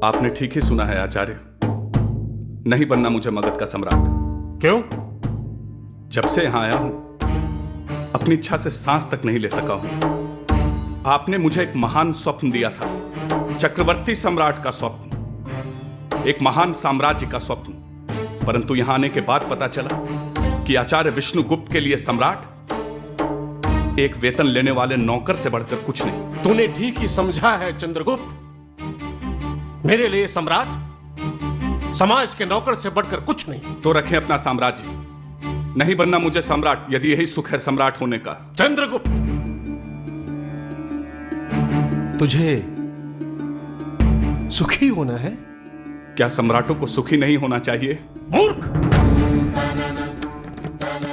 आपने ठीक ही सुना है आचार्य। नहीं बनना मुझे मगध का सम्राट। क्यों? जब से यहां आया हूं अपनी इच्छा से सांस तक नहीं ले सका हूं। आपने मुझे एक महान स्वप्न दिया था, चक्रवर्ती सम्राट का स्वप्न, एक महान साम्राज्य का स्वप्न। परंतु यहां आने के बाद पता चला कि आचार्य विष्णुगुप्त के लिए सम्राट एक वेतन लेने वाले नौकर से बढ़कर कुछ नहीं। तूने ठीक ही समझा है चंद्रगुप्त। मेरे लिए सम्राट समाज के नौकर से बढ़कर कुछ नहीं। तो रखें अपना साम्राज्य। नहीं बनना मुझे सम्राट, यदि यही सुख है सम्राट होने का। चंद्रगुप्त, तुझे सुखी होना है? क्या सम्राटों को सुखी नहीं होना चाहिए? मूर्ख!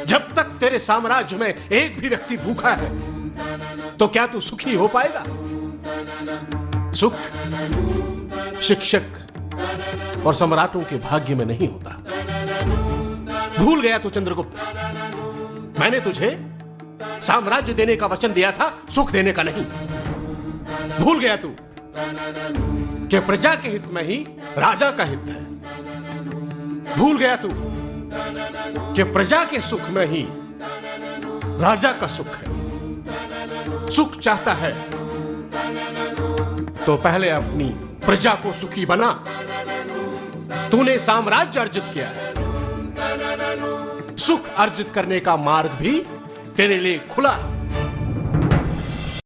जब तक तेरे साम्राज्य में एक भी व्यक्ति भूखा है तो क्या तू सुखी हो पाएगा? सुख शिक्षक और सम्राटों के भाग्य में नहीं होता। भूल गया तू चंद्रगुप्त? मैंने तुझे साम्राज्य देने का वचन दिया था, सुख देने का नहीं। भूल गया तू कि प्रजा के हित में ही राजा का हित है। भूल गया तू कि प्रजा के सुख में ही राजा का सुख है। सुख चाहता है तो पहले अपनी प्रजा को सुखी बना। तूने साम्राज्य अर्जित किया है, सुख अर्जित करने का मार्ग भी तेरे लिए खुला है।